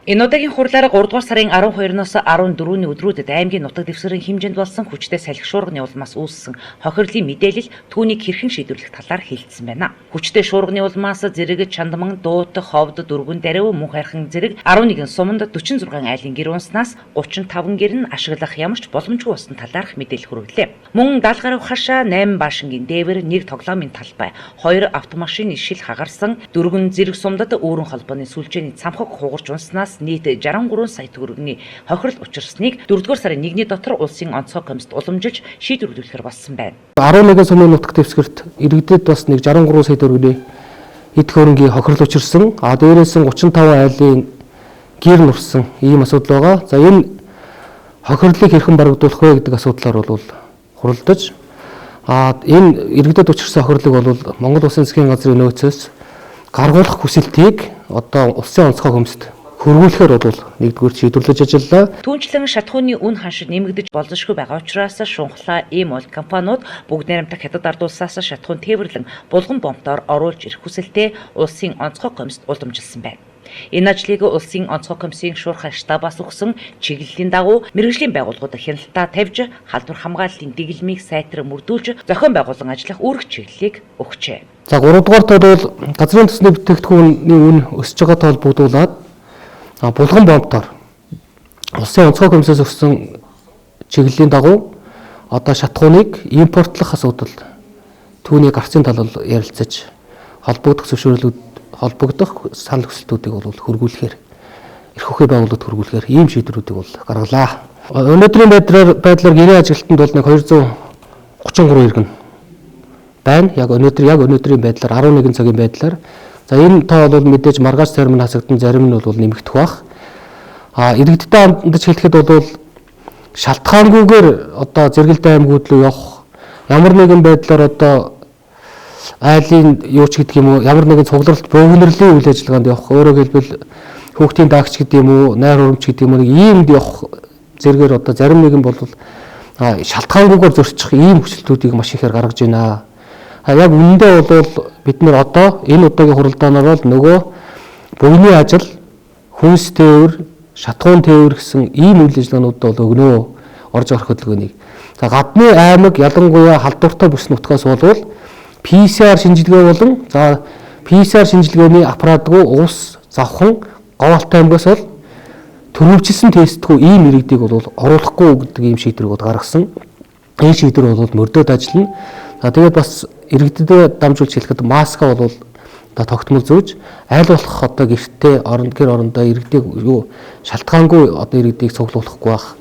Энэ удаагийн хурлаар 3 дугаар сарын 12-ноос 14-ний өдрүүдэд аймгийн нутаг дэвсгэрийн хэмжээнд болсон хүчтэй салхи шуурганы улмаас үүссэн хохирлын мэдээлэл түүнийг хэрхэн шийдвэрлэх талаар хэлсэн байна. Хүчтэй шуурганы улмаас зэрэг Чандман, Дуут, Ховд, Дөрвөн Дарив, Мөн хайрхан зэрэг 11 суманд 46 айлын гэр унснаас 35 гэр нь ашиглах ямар ч боломжгүй болсон талаарх мэдээлэл хүргэлээ. Мөн 70 гаруй хашаа, 8 баашингийн дээвэр, 1 тоглоомын талбай, 2 автомашины шил хагарсан, 4 зэрэг сумдад өөрөн холбооны сүлжээний цамхаг хугарч унснаас нийт 63 сая төгрөгийн хохирол учирсныг 4-р сарын 1-ний дотор улсын онцгой комиссд уламжилж шийдвэрлэхээр болсон байна. 11 сумын нутаг дэвсгэрт иргэдэд бас нэг 63 сая төгрөгийн эд хөрөнгийн хохирол учирсан. Дээрээс нь 35 айлын гэр нурсан ийм асуудал байгаа. За энэ хохирлыг хэрхэн барагдуулах вэ гэдэг асуудлаар бол хуралдаж энэ иргэдэд учирсан хохирлыг бол Монгол Улсын засгийн газрын нөөцөөс гаргуулах хүсэлтийг одоо улсын онцгой комиссд хөрвүүлэхээр бол нэгдүгээр шийдвэрлэж ажиллаа. Түүнчлэн шатхууны үн ханшид нэмэгдэж болзошгүй байгаа учраас шунхлаа ийм ол компаниуд бүгд найрамдах хятад ард улсаас шатхуун тээвэрлэн булган бомбоор оруулж ирэх хүсэлтэд улсын онцгой комиссд уламжилсан байна. Энэ ажлыг улсын онцгой комиссийн шуурхай штабаас өгсөн чиглэлийн дагуу мэргэжлийн байгууллагууд хяналтаа тавьж халдвар хамгааллын дэглэмийг сайтар мөрдүүлж зохион байгуулан ажиллах үүрэг чиглэлийг өгчээ. За 3 дугаарт бол газрын төсний бүтээгдэхүүний үн өсөж байгаатай холбогдуулаад булган бомбоор улсын онцгой комиссээс өгсөн чиглэлийн дагуу одоо шатхууныг импортлох асуудал түүний гарцын тал бол ярилцаж холбогдох холбогдох санал хүсэлтүүдийг бол хөргүүлэхээр эрх ухааны байгууллагад хөргүүлэхээр ийм шийдвэрүүдийг бол гаргалаа. Өнөөдрийн байдлаар гэрээ ажилтнанд бол нэг 233 иргэн байна. Яг өнөөдрийн байдлаар 11 цагийн байдлаар энэ тоо бол мэдээж маргааш зарим нь хасагдан зарим нь бол нэмэгдэх бах. Иргэдтэй хандаж хэлэхэд бол шалтгаангүйгээр одоо Зэрэгэлдээ аймагуд руу явах ямар нэгэн байдлаар одоо айлын юу ч гэдэг юм уу ямар нэгэн цугларалт богинорлийн үйл ажиллагаанд явах өөрөөр хэлбэл хүүхдийн даагч гэдэг юм уу найр урамч гэдэг юм уу иймд явах зэргээр одоо зарим нэгэн бол шалтгаангүйгээр зөрчих ийм хүсэлтүүдийг маш ихээр гаргаж байна. Яг үүндээ бол бид нэр одоо энэ удаагийн хуралдаанаар бол нөгөө богино ажил, хүнс тээвэр, шатхуун тээвэр гэсэн ийм үйл ажиллагаанууд бол өгнөө орж гарах хөдөлгөөнийг. За гадны аймаг ялангуяа халдвартай бүс нутгаас бол PCR шинжилгээ болон PCR шинжилгээний аппаратгүй ус завхан Говьалтай аймгаас бол төрөвчлсөн тестгүй ийм иргэдийг бол оруулахгүй гэдэг ийм шийдвэрүүд гаргасан. Энэ шийдвэр бол мөрдөөд ажиллана. Тэгээд бас иргэдэд дамжуулж хэлэхэд маска бол одоо тогтмол зөөж аль болох одоо гэр орондоо иргэдийг шалтгаангүй одоо иргэдийг цуглуулахгүй байх.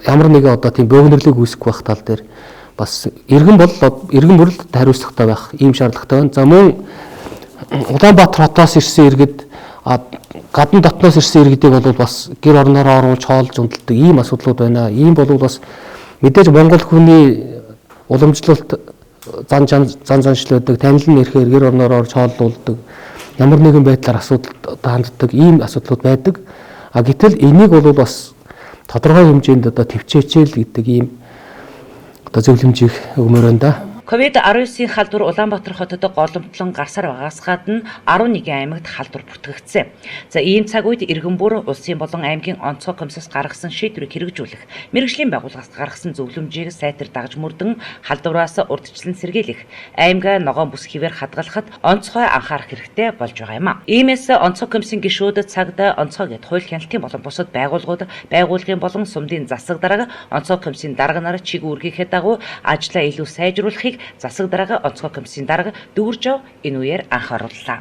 Ямар нэгэн одоо тийм богинорлыг үүсгэх байх тал дээр бас иргэн бүрэл хариуцлагатай байх ийм шаардлагатай байна. За мөн Улаанбаатар хотоос ирсэн иргэд гадна дотноос ирсэн иргэдийг бол бас гэр орноороо оруулж хоолж унтладаг ийм асуудлууд байна. Ийм бол бас мэдээж Монгол хүний уламжлалт зан заншлуудаг, танилан ирэхээр гэр орноороо орж хооллуулдаг, ямар нэгэн байдлаар асуудалд ханддаг ийм асуудлууд байдаг. Гэтэл энийг бол бас тодорхой хэмжээнд одоо төвчээчээл гэдэг ийм одоо зөвлөмжийг өгмөр байна да. COVID-19-ийн халдвар Улаанбаатар хотод голомтлон гарсаар байгаас гадна 11 аймагт халдвар бүтгэгдсэн. За ийм цаг үед иргэн бүр улсын болон аймгийн онцгой комиссаас гаргасан шийдвэрийг хэрэгжүүлэх, мэргэжлийн байгууллагаас гаргасан зөвлөмжийг сайтар дагж мөрдөн халдвараас урьдчилан сэргийлэх, аймгаа ногоон бүс хിവэр хадгалахад онцгой анхаарах хэрэгтэй болж байгаа юм а. Иймээс онцгой комиссийн гишүүд цагда онцгой гэд хууль хяналтын болон бусад байгууллагын болон сумдын засаг дарга онцгой комиссийн дарга нарт чиг үүргийнхээ дагуу ажлаа илүү сайжруулахыг засаг дарга онцгой комиссийн дарга Дүүржав энэ үеэр анхаарууллаа.